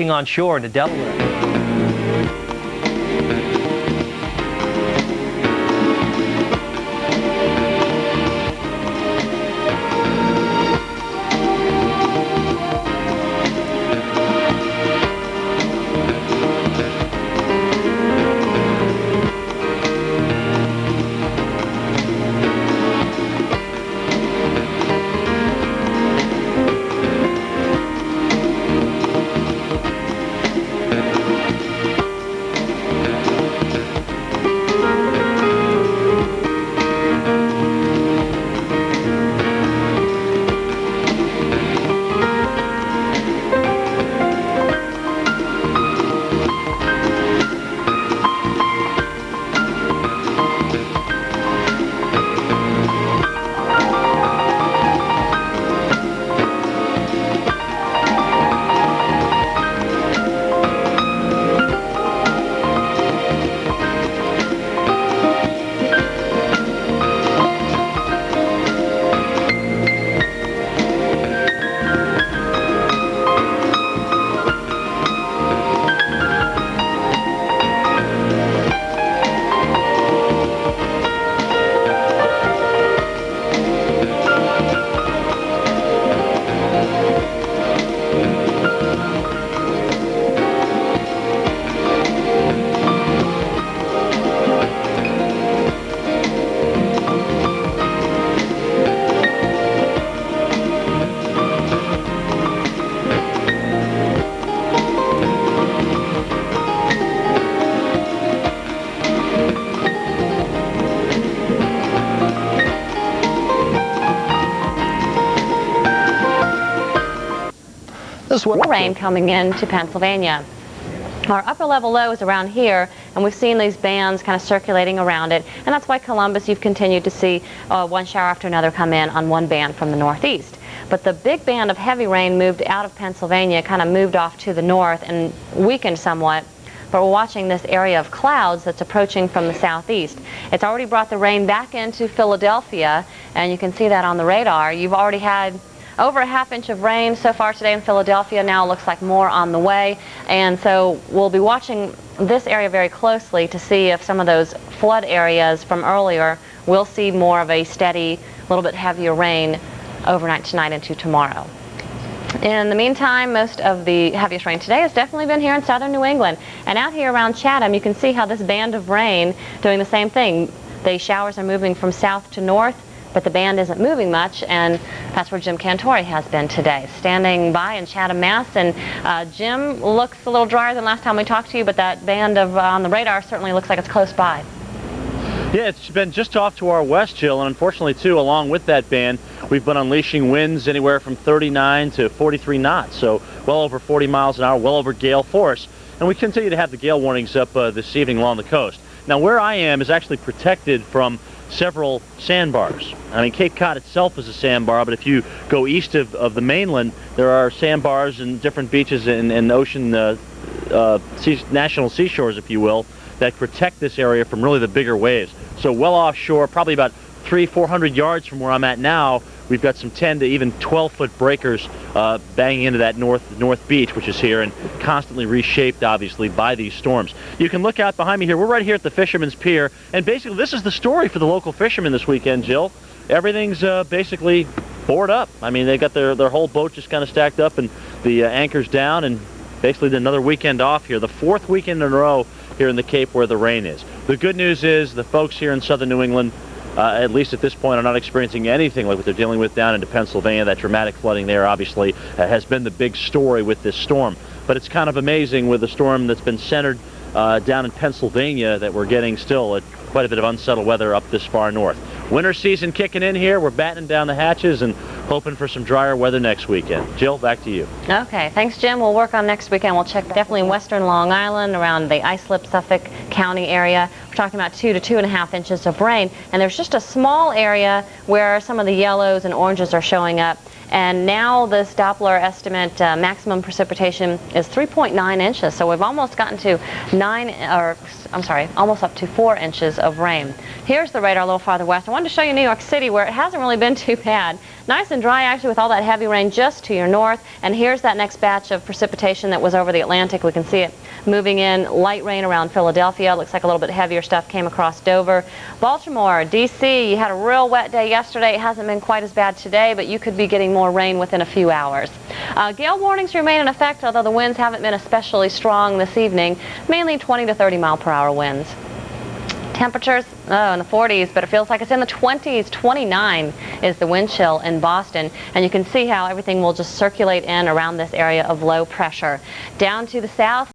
on shore into Delaware. Rain coming into Pennsylvania. Our upper level low is around here, and we've seen these bands kind of circulating around it, and that's why Columbus, you've continued to see one shower after another come in on one band from the northeast. But the big band of heavy rain moved out of Pennsylvania, kind of moved off to the north and weakened somewhat. But we're watching this area of clouds that's approaching from the southeast. It's already brought the rain back into Philadelphia, and you can see that on the radar. You've already had over a half-inch of rain so far today in Philadelphia. Now it looks like more on the way, and so we'll be watching this area very closely to see if some of those flood areas from earlier will see more of a steady, little bit heavier rain overnight tonight into tomorrow. In the meantime, most of the heaviest rain today has definitely been here in southern New England, and out here around Chatham you can see how this band of rain doing the same thing. The showers are moving from south to north, but the band isn't moving much, and that's where Jim Cantore has been today, standing by in Chatham, Mass. And Jim, looks a little drier than last time we talked to you, but that band of on the radar certainly looks like it's close by. Yeah, it's been just off to our west, Jill, and unfortunately, too, along with that band, we've been unleashing winds anywhere from 39 to 43 knots, so well over 40 miles an hour, well over gale force. And we continue to have the gale warnings up this evening along the coast. Now, where I am is actually protected from several sandbars. I mean, Cape Cod itself is a sandbar, but if you go east of the mainland, there are sandbars and different beaches and ocean national seashores, if you will, that protect this area from really the bigger waves. So well offshore, probably about 300-400 yards from where I'm at now, we've got some 10 to even 12-foot breakers banging into that north beach, which is here, and constantly reshaped, obviously, by these storms. You can look out behind me here. We're right here at the Fisherman's Pier, and basically this is the story for the local fishermen this weekend, Jill. Everything's basically board up. I mean, they got their whole boat just kind of stacked up and the anchors down, and basically another weekend off here, the fourth weekend in a row here in the Cape where the rain is. The good news is the folks here in southern New England, at least at this point, are not experiencing anything like what they're dealing with down into Pennsylvania. That dramatic flooding there obviously has been the big story with this storm. But it's kind of amazing with a storm that's been centered down in Pennsylvania that we're getting still quite a bit of unsettled weather up this far north. Winter season kicking in here. We're battening down the hatches and hoping for some drier weather next weekend. Jill, back to you. Okay, thanks, Jim. We'll work on next weekend. We'll check definitely in western Long Island, around the Islip, Suffolk County area. We're talking about 2 to 2.5 inches of rain, and there's just a small area where some of the yellows and oranges are showing up. And now this Doppler estimate maximum precipitation is 3.9 inches, so we've almost gotten to almost up to 4 inches of rain. Here's the radar a little farther west. I wanted to show you New York City, where it hasn't really been too bad. Nice and dry actually with all that heavy rain just to your north. And here's that next batch of precipitation that was over the Atlantic. We can see it moving in. Light rain around Philadelphia. Looks like a little bit heavier stuff came across Dover. Baltimore, D.C., you had a real wet day yesterday. It hasn't been quite as bad today, but you could be getting more rain within a few hours. Gale warnings remain in effect, although the winds haven't been especially strong this evening. Mainly 20 to 30 mile per hour winds. Temperatures in the 40s, but it feels like it's in the 20s. 29 is the wind chill in Boston, and you can see how everything will just circulate in around this area of low pressure. Down to the south.